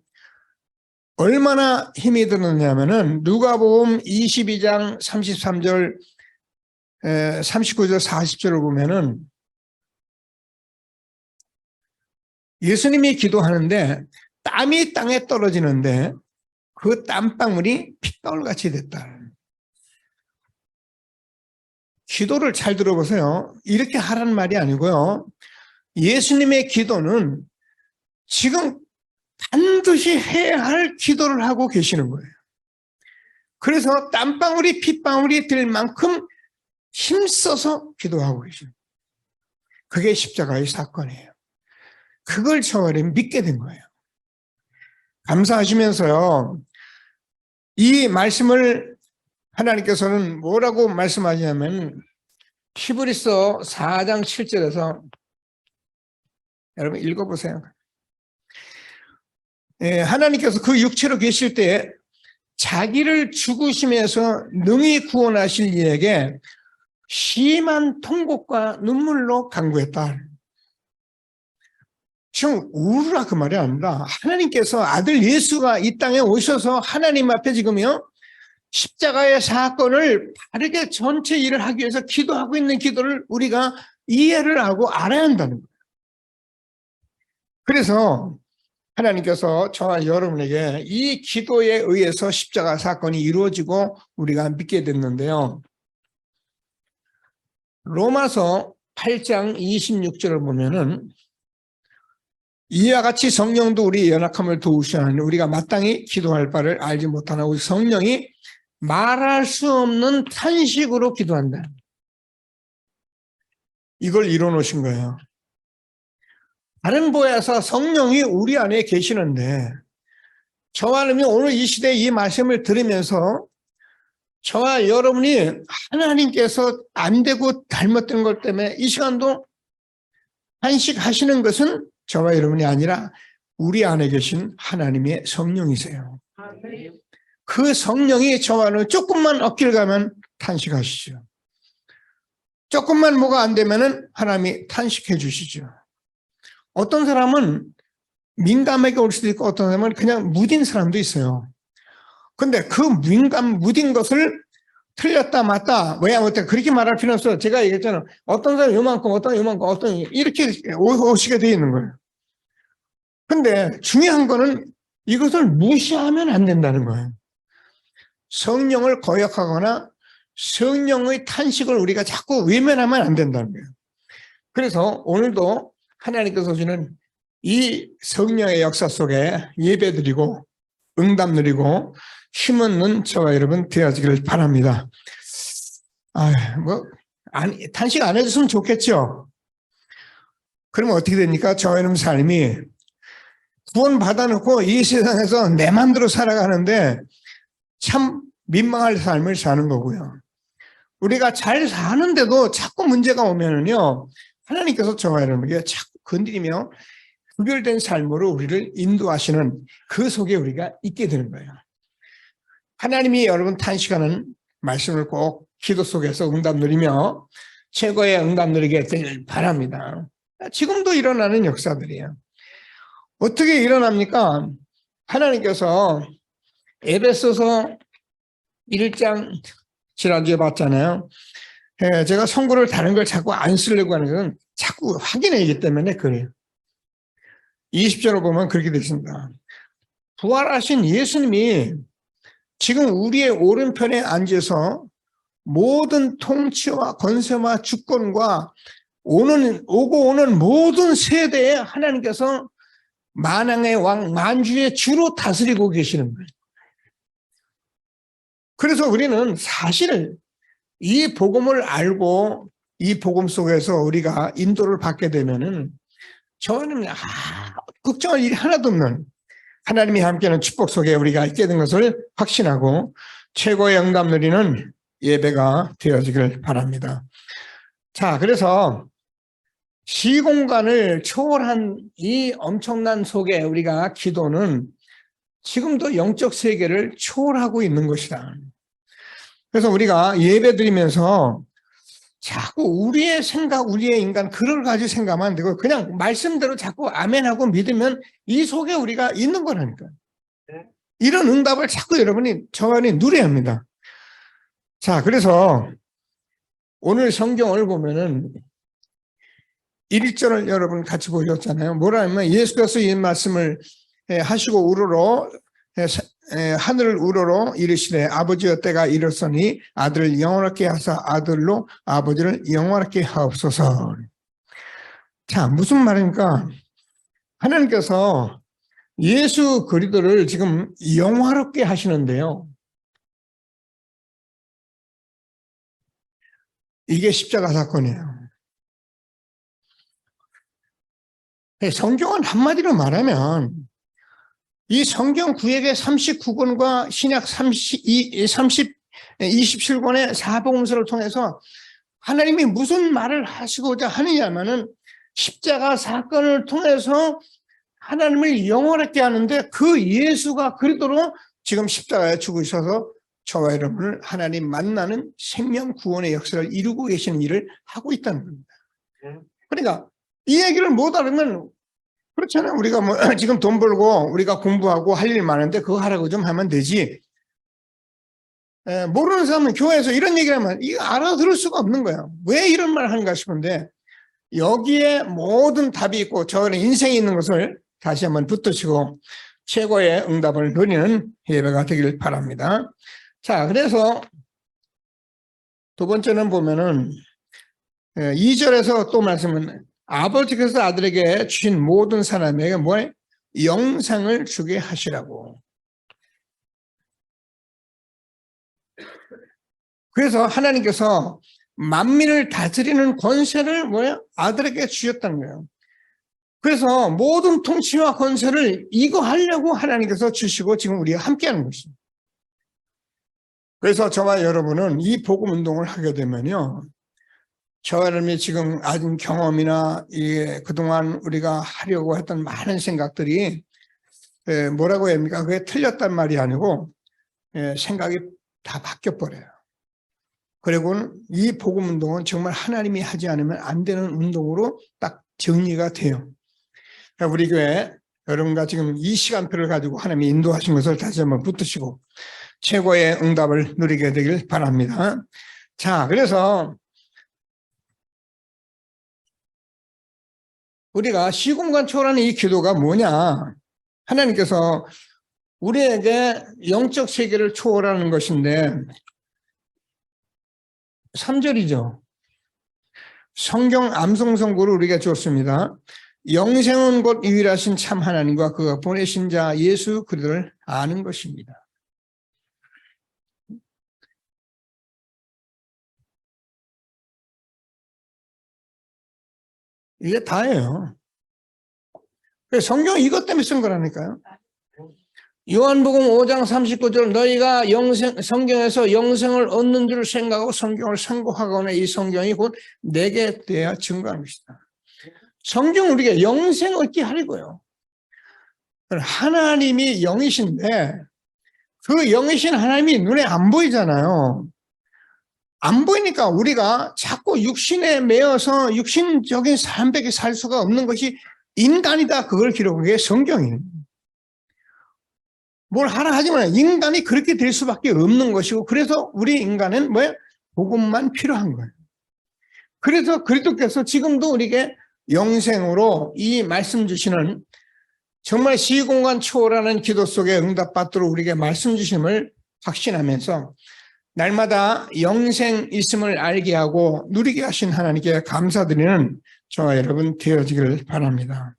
얼마나 힘이 드느냐면은 누가복음 22장 33절 39절 40절을 보면은 예수님이 기도하는데 땀이 땅에 떨어지는데 그 땀방울이 핏방울같이 됐다. 기도를 잘 들어보세요. 이렇게 하라는 말이 아니고요. 예수님의 기도는 지금 반드시 해야 할 기도를 하고 계시는 거예요. 그래서 땀방울이 핏방울이 될 만큼 힘써서 기도하고 계시는 거예요. 그게 십자가의 사건이에요. 그걸 저를 믿게 된 거예요. 감사하시면서요. 이 말씀을 하나님께서는 뭐라고 말씀하시냐면 히브리서 4장 7절에서 여러분 읽어보세요. 하나님께서 그 육체로 계실 때 자기를 죽으시면서 능히 구원하실 이에게 심한 통곡과 눈물로 간구했다. 지금 우르라 그 말이 아니라 하나님께서 아들 예수가 이 땅에 오셔서 하나님 앞에 지금요 십자가의 사건을 바르게 전체 일을 하기 위해서 기도하고 있는 기도를 우리가 이해를 하고 알아야 한다는 거예요. 그래서 하나님께서 저와 여러분에게 이 기도에 의해서 십자가 사건이 이루어지고 우리가 믿게 됐는데요. 로마서 8장 26절을 보면은 이와 같이 성령도 우리 연약함을 도우시는 우리가 마땅히 기도할 바를 알지 못하나 우리 성령이 말할 수 없는 탄식으로 기도한다. 이걸 이뤄놓으신 거예요. 다른 보혜사 성령이 우리 안에 계시는데 저와 여러분이 오늘 이 시대에 이 말씀을 들으면서 저와 여러분이 하나님께서 안 되고 잘못된 것 때문에 이 시간도 탄식하시는 것은 저와 여러분이 아니라 우리 안에 계신 하나님의 성령이세요. 그 성령이 저와는 조금만 어길 가면 탄식하시죠. 조금만 뭐가 안 되면은 하나님이 탄식해 주시죠. 어떤 사람은 민감하게 올 수도 있고 어떤 사람은 그냥 무딘 사람도 있어요. 근데 그 무딘 것을 틀렸다 맞다 왜 못해 그렇게 말할 필요 없어요. 제가 얘기했잖아요. 어떤 사람은 요만큼 어떤 요만큼 어떤 이렇게 오시게 돼 있는 거예요. 근데 중요한 거는 이것을 무시하면 안 된다는 거예요. 성령을 거역하거나 성령의 탄식을 우리가 자꾸 외면하면 안 된다는 거예요. 그래서 오늘도 하나님께서 주는 이 성령의 역사 속에 예배드리고 응답 누리고 힘없는 저와 여러분 되어지기를 바랍니다. 탄식 안 해줬으면 좋겠죠. 그러면 어떻게 됩니까? 저와 여러분 삶이 구원 받아놓고 이 세상에서 내 마음대로 살아가는데 참 민망할 삶을 사는 거고요. 우리가 잘 사는데도 자꾸 문제가 오면은요, 하나님께서 저와 여러분에게 자꾸 건드리며 구별된 삶으로 우리를 인도하시는 그 속에 우리가 있게 되는 거예요. 하나님이 여러분 탄식하는 말씀을 꼭 기도 속에서 응답 누리며 최고의 응답 누리게 되길 바랍니다. 지금도 일어나는 역사들이에요. 어떻게 일어납니까? 하나님께서 에베소서 1장 지난주에 봤잖아요. 제가 성구를 다른 걸 자꾸 안 쓰려고 하는 건 자꾸 확인하기 때문에 그래요. 20절을 보면 그렇게 되어 있습니다. 부활하신 예수님이 지금 우리의 오른편에 앉아서 모든 통치와 권세와 주권과 오고 오는 모든 세대에 하나님께서 만왕의 왕, 만주의 주로 다스리고 계시는 거예요. 그래서 우리는 사실 이 복음을 알고 이 복음 속에서 우리가 인도를 받게 되면은 저는 걱정할 일이 하나도 없는 하나님이 함께하는 축복 속에 우리가 있게 된 것을 확신하고 최고의 응답 누리는 예배가 되어지길 바랍니다. 자, 그래서 시공간을 초월한 이 엄청난 속에 우리가 기도는 지금도 영적 세계를 초월하고 있는 것이다. 그래서 우리가 예배 드리면서 자꾸 우리의 생각, 우리의 인간, 그걸 가지고 생각하면 안 되고 그냥 말씀대로 자꾸 아멘하고 믿으면 이 속에 우리가 있는 거라니까요. 이런 응답을 자꾸 여러분이 저만이 누려야 합니다. 자, 그래서 오늘 성경을 보면은 1절을 여러분 같이 보셨잖아요. 뭐라 하면 예수께서 이 말씀을 하시고 우러러 하늘을 우러러 이르시되 아버지여 때가 이르렀으니 아들을 영원하게 하사 아들로 아버지를 영원하게 하옵소서. 자, 무슨 말입니까? 하나님께서 예수 그리스도를 지금 영화롭게 하시는데요. 이게 십자가 사건이에요. 성경은 한마디로 말하면 이 성경 구약의 39권과 신약 27권의 사복음서를 통해서 하나님이 무슨 말을 하시고자 하느냐면은 십자가 사건을 통해서 하나님을 영원하게 하는데 그 예수가 그리스도로 지금 십자가에 죽으셔서 저와 여러분을 하나님 만나는 생명 구원의 역사를 이루고 계시는 일을 하고 있다는 겁니다. 그러니까 이 얘기를 못 알으면 그렇잖아요. 우리가 뭐 지금 돈 벌고 우리가 공부하고 할 일 많은데 그거 하라고 좀 하면 되지. 모르는 사람은 교회에서 이런 얘기를 하면 이거 알아들을 수가 없는 거야. 왜 이런 말을 하는가 싶은데 여기에 모든 답이 있고 저는 인생이 있는 것을 다시 한번 붙드시고 최고의 응답을 누리는 예배가 되길 바랍니다. 자, 그래서 두 번째는 보면은 2절에서 또 말씀은 아버지께서 아들에게 주신 모든 사람에게 뭐예요? 영생을 주게 하시라고. 그래서 하나님께서 만민을 다스리는 권세를 뭐예요? 아들에게 주셨다는 거예요. 그래서 모든 통치와 권세를 이거 하려고 하나님께서 주시고 지금 우리가 함께하는 것입니다. 그래서 저와 여러분은 이 복음 운동을 하게 되면요. 저와 여러분이 지금 아직 경험이나 그동안 우리가 하려고 했던 많은 생각들이 뭐라고 해야 합니까? 그게 틀렸단 말이 아니고 생각이 다 바뀌어 버려요. 그리고는 이 복음 운동은 정말 하나님이 하지 않으면 안 되는 운동으로 딱 정리가 돼요. 우리 교회 여러분과 지금 이 시간표를 가지고 하나님이 인도하신 것을 다시 한번 붙드시고 최고의 응답을 누리게 되길 바랍니다. 자, 그래서 우리가 시공간 초월하는 이 기도가 뭐냐? 하나님께서 우리에게 영적 세계를 초월하는 것인데 3절이죠. 성경 암송 선고를 우리가 줬습니다. 영생은 곧 유일하신 참 하나님과 그가 보내신 자 예수 그리스도를 아는 것입니다. 이게 다예요. 성경은 이것 때문에 쓴 거라니까요. 요한복음 5장 39절 너희가 성경에서 영생을 얻는 줄 생각하고 성경을 상고하거나 이 성경이 곧 내게 대하여 증거하는 것이다. 성경은 우리가 영생 얻게 하려고요. 하나님이 영이신데 그 영이신 하나님이 눈에 안 보이잖아요. 안 보이니까 우리가 자꾸 육신에 매여서 육신적인 삶밖에 살 수가 없는 것이 인간이다. 그걸 기록한 게 성경이에요. 뭘 하라 하지만 인간이 그렇게 될 수밖에 없는 것이고 그래서 우리 인간은 뭐예요? 복음만 필요한 거예요. 그래서 그리스도께서 지금도 우리에게 영생으로 이 말씀 주시는 정말 시공간 초월하는 기도 속에 응답받도록 우리에게 말씀 주심을 확신하면서 날마다 영생 있음을 알게 하고 누리게 하신 하나님께 감사드리는 저와 여러분 되어지기를 바랍니다.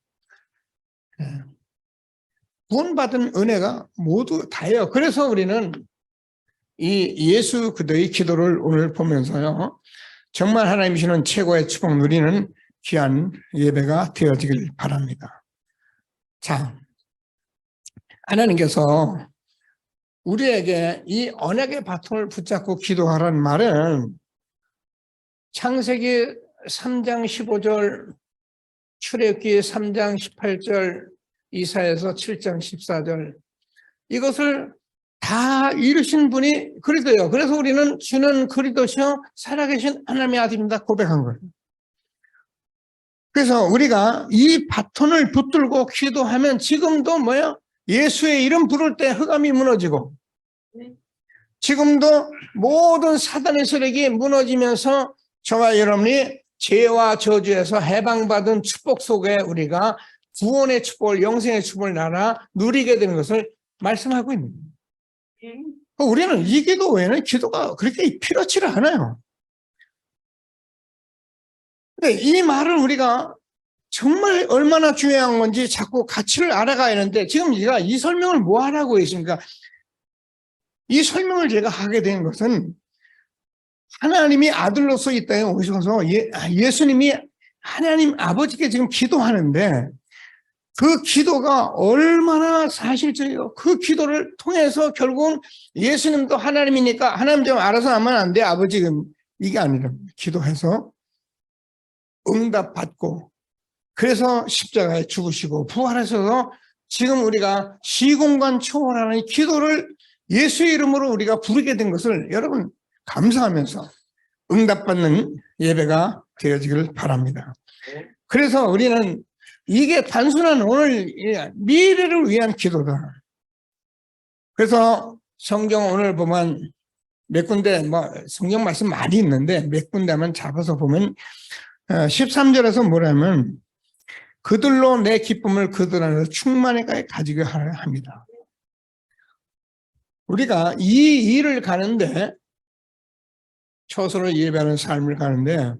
구원받은 은혜가 모두 다예요. 그래서 우리는 이 예수 그리스도의 기도를 오늘 보면서요. 정말 하나님이 주시는 최고의 축복 누리는 귀한 예배가 되어지길 바랍니다. 자, 하나님께서 우리에게 이 언약의 바통을 붙잡고 기도하라는 말은 창세기 3장 15절, 출애굽기 3장 18절, 이사야서 7장 14절 이것을 다 이루신 분이 그리스도예요. 그래서 우리는 주는 그리스도시요 살아계신 하나님의 아들입니다 고백한 거예요. 그래서 우리가 이 바톤을 붙들고 기도하면 지금도 뭐예요? 예수의 이름 부를 때 흑암이 무너지고 지금도 모든 사단의 세력이 무너지면서 저와 여러분이 죄와 저주에서 해방받은 축복 속에 우리가 구원의 축복을 영생의 축복을 나라 누리게 되는 것을 말씀하고 있는 거예요. 우리는 이 기도 외에는 기도가 그렇게 필요치를 않아요. 근데 이 말을 우리가 정말 얼마나 중요한 건지 자꾸 가치를 알아가야 하는데 지금 제가 이 설명을 뭐 하라고 했습니까? 이 설명을 제가 하게 된 것은 하나님이 아들로서 이 땅에 오셔서 예수님이 하나님 아버지께 지금 기도하는데 그 기도가 얼마나 사실적이고 그 기도를 통해서 결국은 예수님도 하나님이니까 하나님 좀 알아서 하면 안 돼 아버지 이게 아니라 기도해서 응답받고 그래서 십자가에 죽으시고 부활하셔서 지금 우리가 시공간 초월하는 기도를 예수의 이름으로 우리가 부르게 된 것을 여러분 감사하면서 응답받는 예배가 되어지기를 바랍니다. 그래서 우리는 이게 단순한 오늘 미래를 위한 기도다. 그래서 성경 오늘 보면 몇 군데 성경 말씀 많이 있는데 몇 군데만 잡아서 보면 13절에서 뭐라면 그들로 내 기쁨을 그들 안에서 충만하게 가지게 하려 합니다. 우리가 이 일을 가는데 처소로 예배하는 삶을 가는데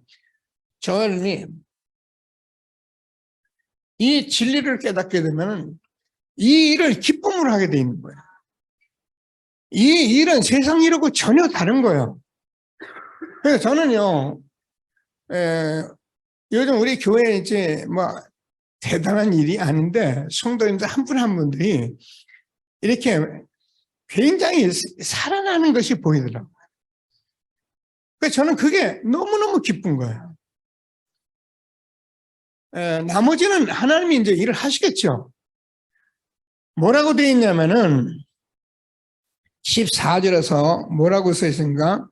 저는 이 진리를 깨닫게 되면 이 일을 기쁨으로 하게 돼 있는 거예요. 이 일은 세상 일하고 전혀 다른 거예요. 그래서 저는요, 요즘 우리 교회에 이제 대단한 일이 아닌데 성도님들 한 분 한 분들이 이렇게 굉장히 살아나는 것이 보이더라고요. 그래서 저는 그게 너무너무 기쁜 거예요. 나머지는 하나님이 이제 일을 하시겠죠. 뭐라고 되어 있냐면은 14절에서 뭐라고 써 있습니까?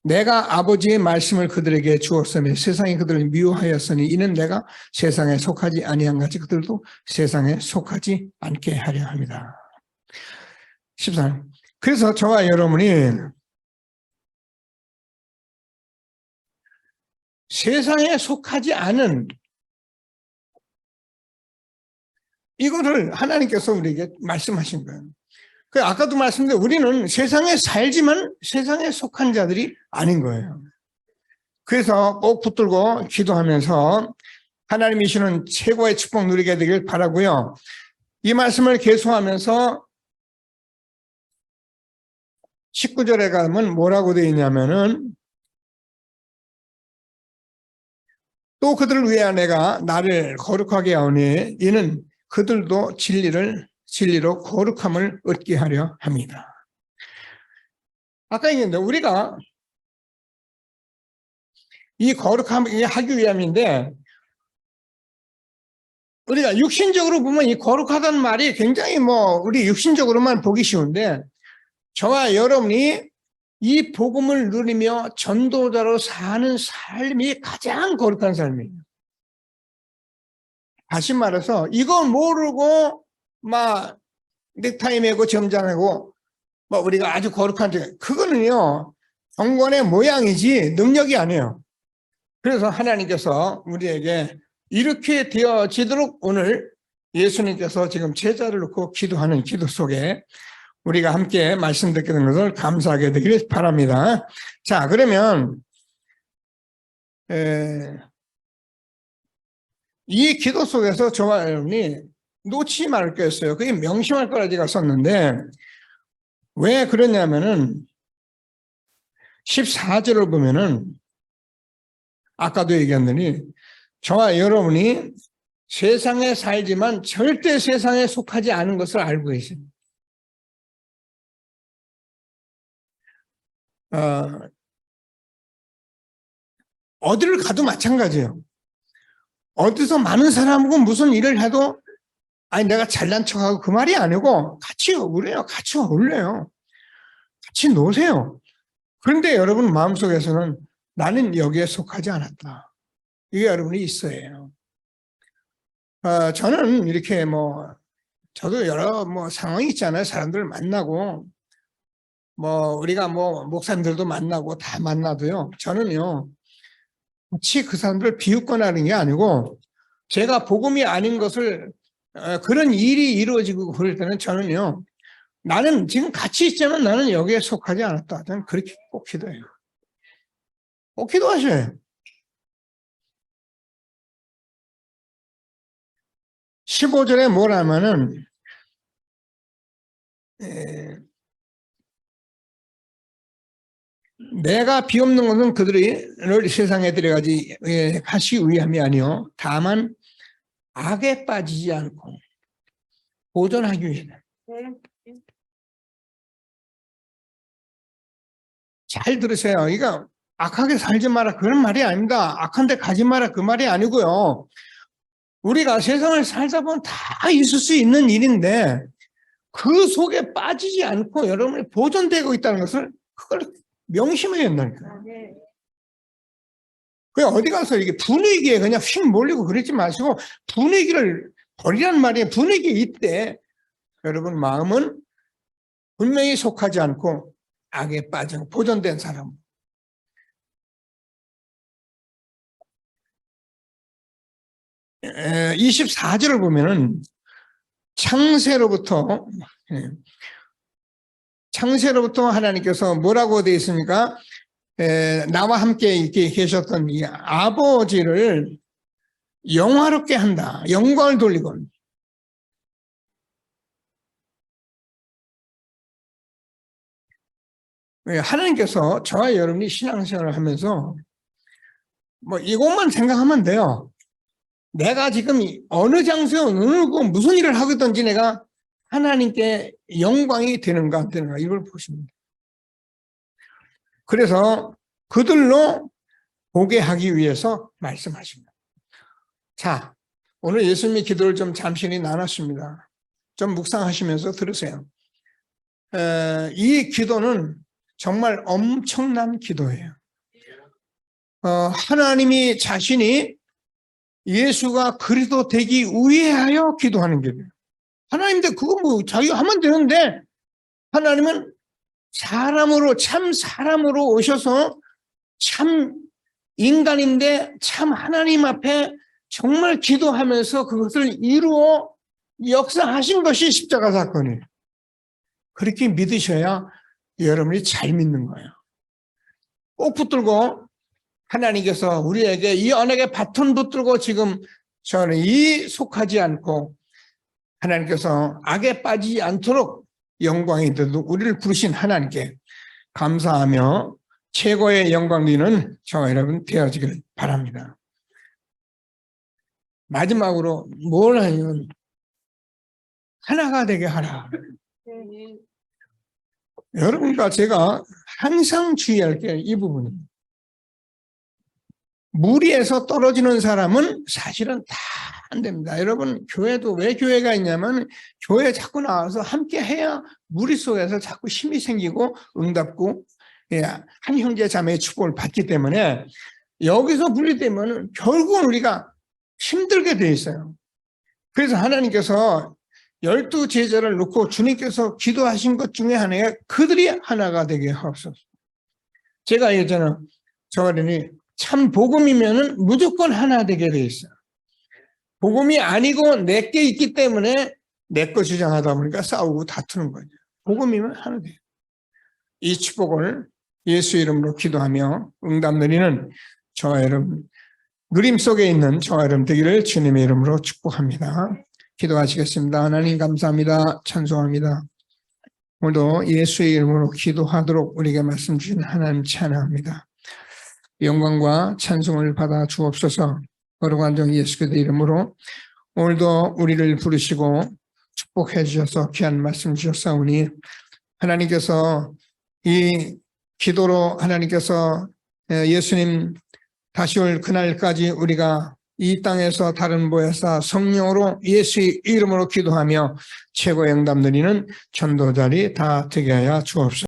내가 아버지의 말씀을 그들에게 주었으며 세상이 그들을 미워하였으니 이는 내가 세상에 속하지 아니한 같이 그들도 세상에 속하지 않게 하려 합니다. 14. 그래서 저와 여러분이 세상에 속하지 않은 이거를 하나님께서 우리에게 말씀하신 거예요. 아까도 말씀드린 우리는 세상에 살지만 세상에 속한 자들이 아닌 거예요. 그래서 꼭 붙들고 기도하면서 하나님이 주시는 최고의 축복 누리게 되길 바라고요. 이 말씀을 계속하면서 19절에 가면 뭐라고 되어 있냐면은 또 그들을 위하여 내가 나를 거룩하게 하오니 이는 그들도 진리로 거룩함을 얻게 하려 합니다. 아까 얘기했는데 우리가 이 거룩함을 하기 위함인데 우리가 육신적으로 보면 이 거룩하다는 말이 굉장히 우리 육신적으로만 보기 쉬운데 저와 여러분이 이 복음을 누리며 전도자로 사는 삶이 가장 거룩한 삶이에요. 다시 말해서 이거 모르고 막 넥타이 매고 점잖고 우리가 아주 거룩한 그거는요 경건의 모양이지 능력이 아니에요. 그래서 하나님께서 우리에게 이렇게 되어지도록 오늘 예수님께서 지금 제자를 놓고 기도하는 기도 속에 우리가 함께 말씀 듣게 된 것을 감사하게 되기를 바랍니다. 자, 그러면 이 기도 속에서 저와 여러분이 놓치지 말을 거였어요. 그게 명심할 거라 제가 썼는데 왜 그러냐면은 14절을 보면은 아까도 얘기했더니 저와 여러분이 세상에 살지만 절대 세상에 속하지 않은 것을 알고 계십니다. 어디를 가도 마찬가지예요. 어디서 많은 사람하고 무슨 일을 해도 아니 내가 잘난 척하고 그 말이 아니고 같이 어울려요. 같이 어울려요. 같이 노세요. 그런데 여러분 마음속에서는 나는 여기에 속하지 않았다. 이게 여러분이 있어야 해요. 저는 이렇게 저도 여러 상황이 있잖아요. 사람들을 만나고 우리가 목사님들도 만나고 다 만나도요. 저는요. 같이 그 사람들을 비웃거나 하는 게 아니고 제가 복음이 아닌 것을 그런 일이 이루어지고 그럴 때는 저는요. 나는 지금 같이 있지만 나는 여기에 속하지 않았다. 저는 그렇게 꼭 기도해요. 꼭 기도하셔요. 15절에 뭐라면은 내가 비옵는 것은 그들을 세상에 들여가지 하시 위함이 아니요 다만 악에 빠지지 않고 보존하기 위해서. 잘 들으세요. 이거 악하게 살지 마라 그런 말이 아닙니다. 악한 데 가지 마라 그 말이 아니고요. 우리가 세상을 살다 보면 다 있을 수 있는 일인데 그 속에 빠지지 않고 여러분이 보존되고 있다는 것을 그걸 명심해야 된다니까요. 그냥 어디 가서 이게 분위기에 그냥 휙 몰리고 그러지 마시고 분위기를 버리란 말이에요. 분위기 이때 여러분 마음은 분명히 속하지 않고 악에 빠진 보존된 사람. 에, 24절을 보면은 창세로부터 하나님께서 뭐라고 되어 있습니까? 나와 함께 이렇게 계셨던 이 아버지를 영화롭게 한다. 영광을 돌리고. 하나님께서 저와 여러분이 신앙생활을 하면서 이것만 생각하면 돼요. 내가 지금 어느 장소에 어느 무슨 일을 하거든지 내가 하나님께 영광이 되는가 안 되는가 이걸 보십니다. 그래서 그들로 보게 하기 위해서 말씀하십니다. 자, 오늘 예수님의 기도를 좀 잠시 나눴습니다. 좀 묵상하시면서 들으세요. 이 기도는 정말 엄청난 기도예요. 하나님이 자신이 예수가 그리스도 되기 위하여 기도하는 거예요. 하나님인데 그거 뭐 자기가 하면 되는데 하나님은 사람으로 참 사람으로 오셔서 참 인간인데 참 하나님 앞에 정말 기도하면서 그것을 이루어 역사하신 것이 십자가 사건이에요. 그렇게 믿으셔야 여러분이 잘 믿는 거예요. 꼭 붙들고 하나님께서 우리에게 이 언약의 바톤 붙들고 지금 저는 이 속하지 않고 하나님께서 악에 빠지지 않도록 영광이 되도록 우리를 부르신 하나님께 감사하며 최고의 영광 드리는 저와 여러분 되어지길 바랍니다. 마지막으로 뭘 하냐면 하나가 되게 하라. 여러분과 제가 항상 주의할 게 이 부분입니다. 무리에서 떨어지는 사람은 사실은 다 안 됩니다. 여러분 교회도 왜 교회가 있냐면 교회에 자꾸 나와서 함께 해야 무리 속에서 자꾸 힘이 생기고 응답고 한 형제 자매의 축복을 받기 때문에 여기서 분리되면 결국은 우리가 힘들게 돼 있어요. 그래서 하나님께서 12 제자를 놓고 주님께서 기도하신 것 중에 하나가 그들이 하나가 되게 하옵소서. 제가 예전에 저어른이 참 복음이면은 무조건 하나 되게 돼 있어요. 복음이 아니고 내게 있기 때문에 내 거 주장하다 보니까 싸우고 다투는 거죠. 복음이면 하나 돼요. 이 축복을 예수 이름으로 기도하며 응답 누리는 저와 여러분, 누림 속에 있는 저와 여러분 되기를 주님의 이름으로 축복합니다. 기도하시겠습니다. 하나님 감사합니다. 찬송합니다. 오늘도 예수의 이름으로 기도하도록 우리에게 말씀 주신 하나님 찬양합니다. 영광과 찬송을 받아 주옵소서. 거룩한 종 예수 그리스도 이름으로 오늘도 우리를 부르시고 축복해 주셔서 귀한 말씀 주셨사오니 하나님께서 이 기도로 하나님께서 예수님 다시 올 그날까지 우리가 이 땅에서 다른 보혜사 성령으로 예수의 이름으로 기도하며 최고의 응답 누리는 전도자리 다 되게 하여 주옵소서.